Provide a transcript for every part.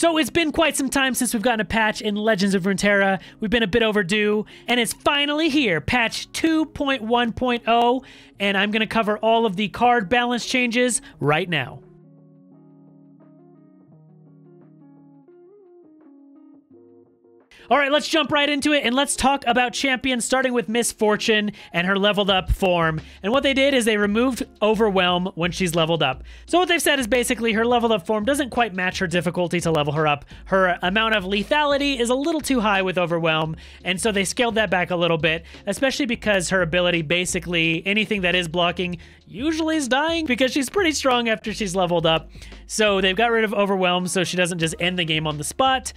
So it's been quite some time since we've gotten a patch in Legends of Runeterra. We've been a bit overdue, and it's finally here, patch 2.1.0, and I'm going to cover all of the card balance changes right now. All right, let's jump right into it, and let's talk about champions, starting with Miss Fortune and her leveled up form. And what they did is they removed Overwhelm when she's leveled up. So what they've said is basically her leveled up form doesn't quite match her difficulty to level her up. Her amount of lethality is a little too high with Overwhelm, and so they scaled that back a little bit, especially because her ability, basically anything that is blocking, usually is dying because she's pretty strong after she's leveled up. So they've got rid of Overwhelm so she doesn't just end the game on the spot.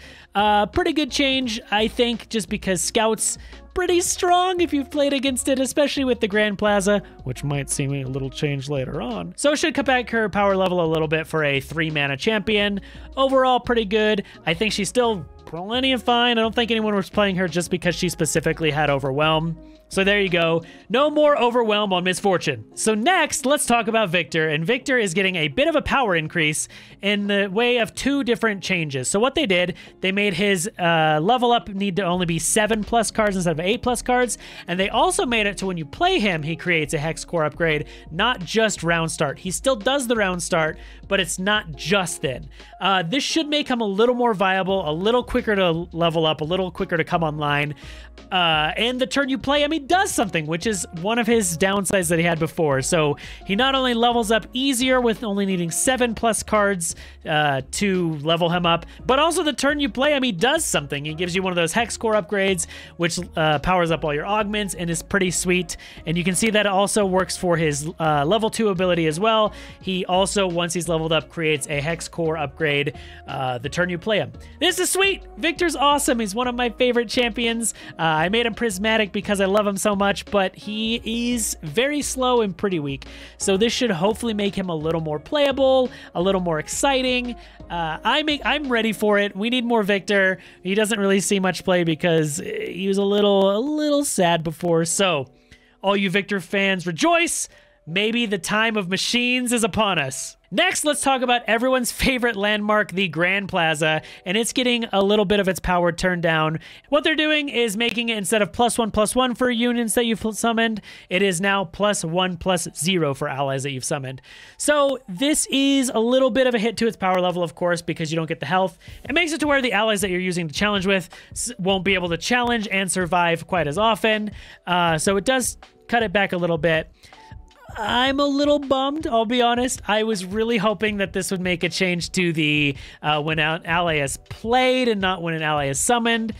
Pretty good change, I think, just because Scout's pretty strong if you've played against it, especially with the Grand Plaza, which might see me a little change later on. So it should cut back her power level a little bit for a 3-mana champion. Overall, pretty good. I think she's still plenty of fine. I don't think anyone was playing her just because she specifically had Overwhelm. So there you go. No more Overwhelm on Miss Fortune. So next, let's talk about Viktor. And Viktor is getting a bit of a power increase in the way of 2 different changes. So what they did, they made his level up need to only be 7+ cards instead of 8+ cards. And they also made it to when you play him, he creates a Hex Core upgrade, not just round start. He still does the round start, but it's not just then. This should make him a little more viable, a little quicker to level up, a little quicker to come online. And the turn you play him, he does something, which is one of his downsides that he had before. So he not only levels up easier with only needing 7+ cards to level him up, but also the turn you play him, he does something. He gives you one of those Hex Core upgrades, which powers up all your augments and is pretty sweet. And you can see that it also works for his level 2 ability as well. He also, once he's leveled up, creates a Hex Core upgrade the turn you play him. This is sweet. Viktor's awesome. He's one of my favorite champions. I made him prismatic because I love him so much, but he is very slow and pretty weak. So this should hopefully make him a little more playable, a little more exciting. I'm ready for it. We need more Viktor. He doesn't really see much play because he was a little sad before. So all you Viktor fans, rejoice. Maybe the time of machines is upon us. Next, let's talk about everyone's favorite landmark, the Grand Plaza, and it's getting a little bit of its power turned down. What they're doing is making it, instead of +1/+1 for unions that you've summoned, it is now +1/+0 for allies that you've summoned. So this is a little bit of a hit to its power level, of course, because you don't get the health. It makes it to where the allies that you're using to challenge with won't be able to challenge and survive quite as often. So it does cut it back a little bit. I'm a little bummed, I'll be honest. I was really hoping that this would make a change to the when an ally is played and not when an ally is summoned,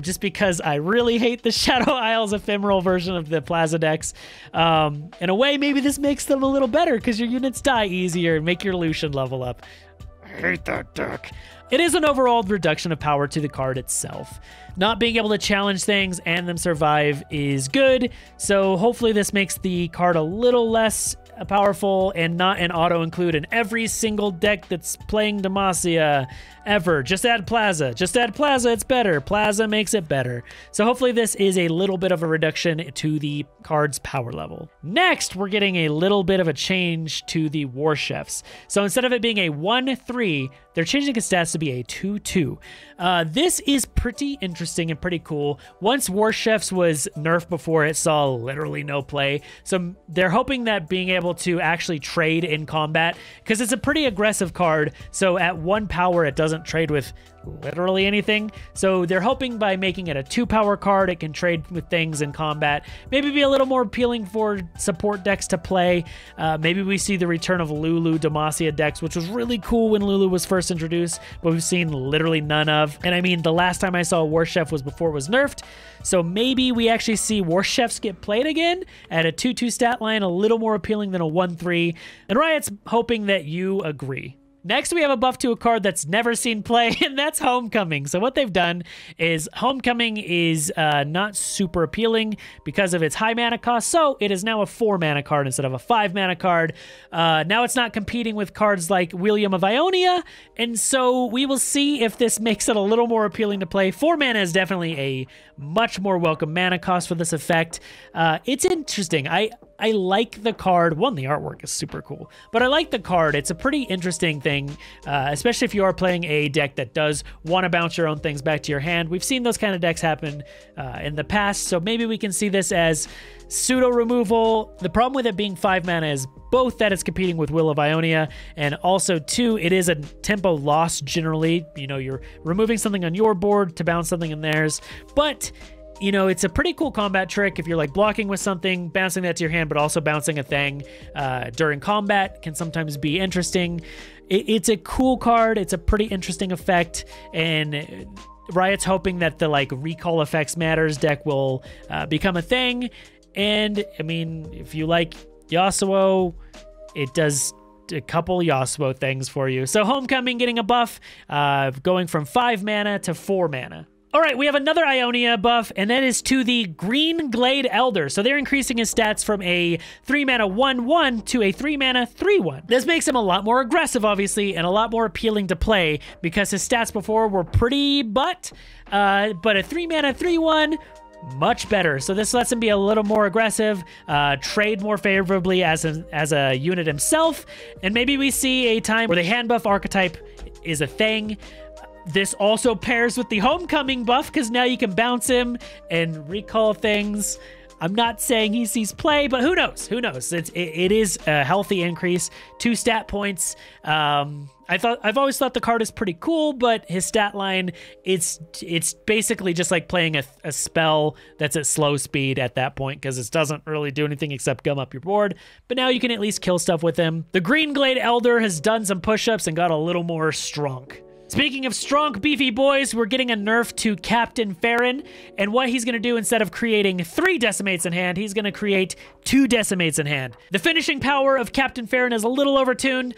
just because I really hate the Shadow Isles ephemeral version of the Plaza decks. In a way, maybe this makes them a little better because your units die easier and make your Lucian level up. I hate that deck. It is an overall reduction of power to the card itself. Not being able to challenge things and them survive is good, so hopefully this makes the card a little less powerful and not an auto-include in every single deck that's playing Demacia ever. Just add Plaza. Just add Plaza, it's better. Plaza makes it better. So hopefully this is a little bit of a reduction to the card's power level. Next, we're getting a little bit of a change to the War Chefs. So instead of it being a 1/3, they're changing its stats to be a 2/2. This is pretty interesting and pretty cool. Once War Chefs was nerfed before, it saw literally no play. So they're hoping that being able to actually trade in combat, because it's a pretty aggressive card, so at 1 power it doesn't trade with literally anything. So they're hoping by making it a 2-power card, it can trade with things in combat. Maybe be a little more appealing for support decks to play. Maybe we see the return of Lulu Demacia decks, which was really cool when Lulu was first introduced, but we've seen literally none of. And I mean, the last time I saw a War Chef was before it was nerfed. So maybe we actually see War Chefs get played again at a 2/2 stat line, a little more appealing than a 1/3. And Riot's hoping that you agree. Next, we have a buff to a card that's never seen play, and that's Homecoming. So what they've done is Homecoming is not super appealing because of its high mana cost, so it is now a 4-mana card instead of a 5-mana card. Now it's not competing with cards like William of Ionia, and so we will see if this makes it a little more appealing to play. 4 mana is definitely a much more welcome mana cost for this effect. It's interesting. I like the card. One, the artwork is super cool, but I like the card. It's a pretty interesting thing. thing, especially if you are playing a deck that does want to bounce your own things back to your hand. We've seen those kind of decks happen in the past, so maybe we can see this as pseudo removal. The problem with it being 5 mana is both that it's competing with Will of Ionia, and also 2, it is a tempo loss generally. You know, you're removing something on your board to bounce something in theirs, but you know, it's a pretty cool combat trick if you're like blocking with something, bouncing that to your hand, but also bouncing a thing during combat can sometimes be interesting. It's a cool card. It's a pretty interesting effect, and Riot's hoping that the like recall effects matters deck will become a thing. And I mean, if you like Yasuo, it does a couple Yasuo things for you. So Homecoming getting a buff, going from 5 mana to 4 mana. All right, we have another Ionia buff, and that is to the Green Glade Elder. So they're increasing his stats from a 3 mana 1/1 to a 3 mana 3/1. This makes him a lot more aggressive, obviously, and a lot more appealing to play because his stats before were pretty but a 3 mana 3/1, much better. So this lets him be a little more aggressive, trade more favorably as a unit himself, and maybe we see a time where the hand buff archetype is a thing. This also pairs with the Homecoming buff because now you can bounce him and recall things. I'm not saying he sees play, but who knows? Who knows? It is a healthy increase. 2 stat points. I've always thought the card is pretty cool, but his stat line, it's basically just like playing a spell that's at slow speed at that point because it doesn't really do anything except gum up your board. But now you can at least kill stuff with him. The Green Glade Elder has done some push-ups and got a little more strong. Speaking of strong, beefy boys, we're getting a nerf to Captain Farron, and what he's going to do instead of creating 3 Decimates in hand, he's going to create 2 Decimates in hand. The finishing power of Captain Farron is a little overtuned.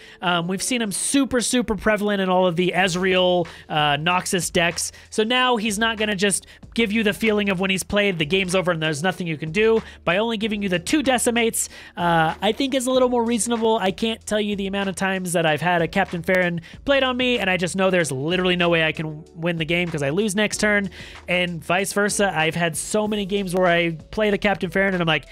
We've seen him super prevalent in all of the Ezreal, Noxus decks, so now he's not going to just give you the feeling of when he's played, the game's over and there's nothing you can do. By only giving you the 2 Decimates, I think is a little more reasonable. I can't tell you the amount of times that I've had a Captain Farron played on me, and I just know there's literally no way I can win the game because I lose next turn, and vice versa. I've had so many games where I play the Captain Farron and I'm like,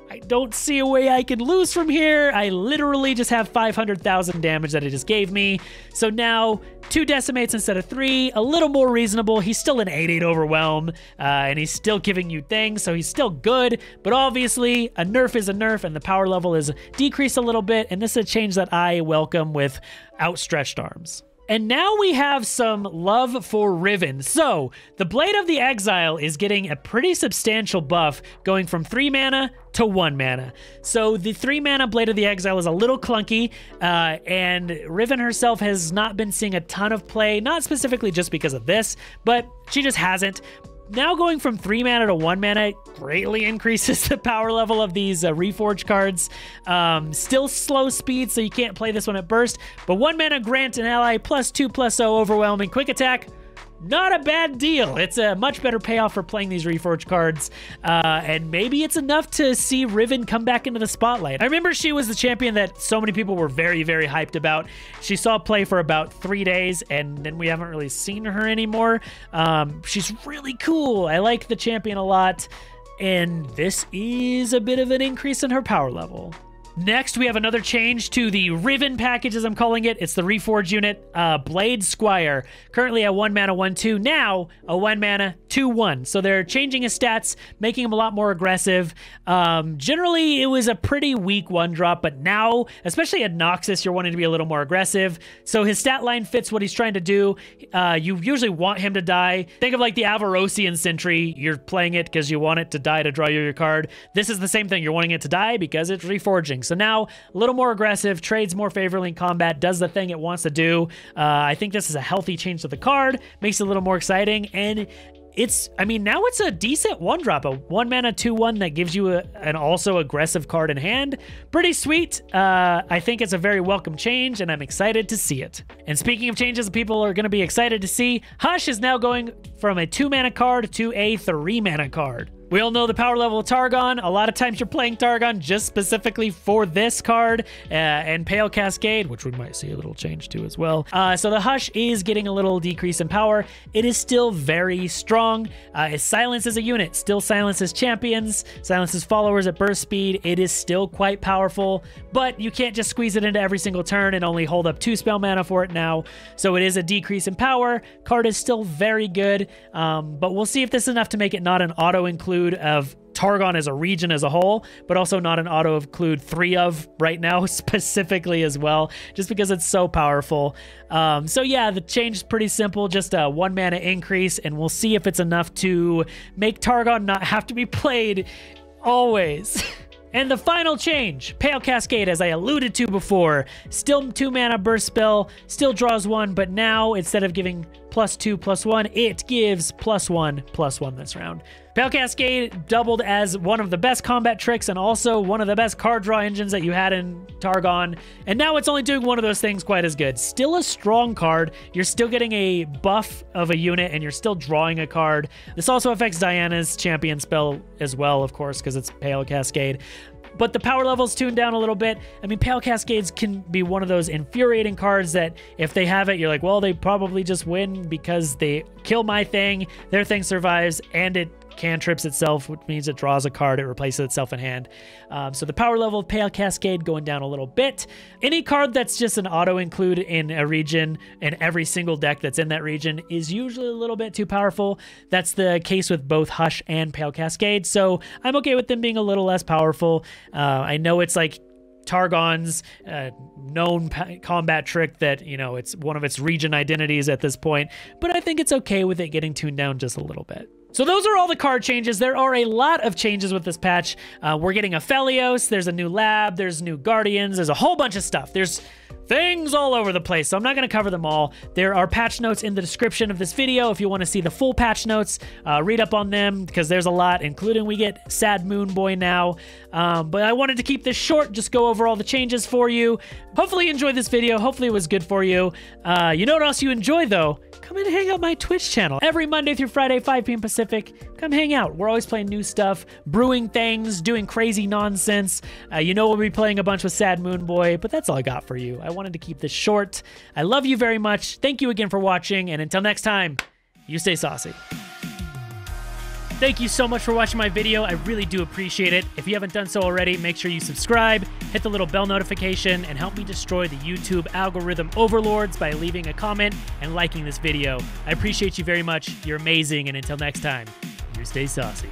I don't see a way I can lose from here. I literally just have 500,000 damage that it just gave me. So now 2 Decimates instead of 3, a little more reasonable. He's still an 8/8 overwhelm, and he's still giving you things, so he's still good. But obviously, a nerf is a nerf, and the power level is decreased a little bit, and this is a change that I welcome with outstretched arms. And now we have some love for Riven. So the Blade of the Exile is getting a pretty substantial buff, going from 3 mana to 1 mana. So the 3 mana Blade of the Exile is a little clunky, and Riven herself has not been seeing a ton of play, not specifically just because of this, but she just hasn't. Now going from 3 mana to 1 mana greatly increases the power level of these Reforged cards. Still slow speed, so you can't play this one at burst, but 1 mana grant an ally +2/+0 overwhelming quick attack. Not a bad deal. It's a much better payoff for playing these Reforged cards, and maybe it's enough to see Riven come back into the spotlight. I remember she was the champion that so many people were very hyped about. She saw play for about 3 days, and then we haven't really seen her anymore. She's really cool. I like the champion a lot, and this is a bit of an increase in her power level. Next, we have another change to the Riven package, as I'm calling it. It's the Reforged unit, Blade Squire. Currently a 1 mana 1/2, now a 1 mana 2/1. So they're changing his stats, making him a lot more aggressive. Generally, it was a pretty weak 1-drop, but now, especially at Noxus, you're wanting to be a little more aggressive. So his stat line fits what he's trying to do. You usually want him to die. Think of like the Avarosian Sentry. You're playing it because you want it to die to draw you your card. This is the same thing. You're wanting it to die because it's reforging. So now a little more aggressive, trades more favorably in combat, does the thing it wants to do. I think this is a healthy change to the card, makes it a little more exciting, and now it's a decent 1-drop, a 1 mana 2/1 that gives you an also aggressive card in hand. Pretty sweet. I think it's a very welcome change, and I'm excited to see it. And speaking of changes that people are going to be excited to see, Hush is now going from a 2-mana card to a 3-mana card. We all know the power level of Targon. A lot of times you're playing Targon just specifically for this card and Pale Cascade, which we might see a little change to as well. So the Hush is getting a little decrease in power. It is still very strong. It silences a unit, still silences champions, silences followers at burst speed. It is still quite powerful, but you can't just squeeze it into every single turn and only hold up 2 spell mana for it now. So it is a decrease in power. Card is still very good, but we'll see if this is enough to make it not an auto-include of Targon as a region as a whole, but also not an auto-include 3 of right now specifically as well, just because it's so powerful. So yeah, the change is pretty simple, just a 1 mana increase, and we'll see if it's enough to make Targon not have to be played always. And the final change, Pale Cascade, as I alluded to before, still 2 mana burst spell, still draws 1, but now instead of giving +2/+1, it gives +1/+1 this round. Pale Cascade doubled as one of the best combat tricks and also one of the best card draw engines that you had in Targon. And now it's only doing one of those things quite as good. Still a strong card. You're still getting a buff of a unit and you're still drawing a card. This also affects Diana's champion spell as well, of course, because it's Pale Cascade. But the power level's tuned down a little bit. I mean, Pale Cascades can be one of those infuriating cards that if they have it, you're like, well, they probably just win because they kill my thing, their thing survives, and it cantrips itself, which means it draws a card, it replaces itself in hand. So the power level of Pale Cascade going down a little bit. Any card that's just an auto-include in a region and every single deck that's in that region is usually a little bit too powerful. That's the case with both Hush and Pale Cascade, so I'm okay with them being a little less powerful. I know it's like Targon's known combat trick that, you know, it's one of its region identities at this point, but I think it's okay with it getting tuned down just a little bit. So those are all the card changes. There are a lot of changes with this patch. We're getting a Felios, there's a new lab, there's new Guardians, there's a whole bunch of stuff. There's things all over the place, so I'm not going to cover them all. There are patch notes in the description of this video if you want to see the full patch notes. Read up on them because there's a lot, including we get Sad Moon Boy now. But I wanted to keep this short, just go over all the changes for you. Hopefully you enjoyed this video. Hopefully it was good for you. You know what else you enjoy though? Come and hang out my Twitch channel. Every Monday through Friday, 5 p.m. Pacific. Come hang out. We're always playing new stuff, brewing things, doing crazy nonsense. You know we'll be playing a bunch with Sad Moon Boy, but that's all I got for you. I wanted to keep this short. I love you very much. Thank you again for watching, and until next time, you stay saucy. Thank you so much for watching my video. I really do appreciate it. If you haven't done so already, make sure you subscribe, hit the little bell notification, and help me destroy the YouTube algorithm overlords by leaving a comment and liking this video. I appreciate you very much. You're amazing, and until next time, you stay saucy.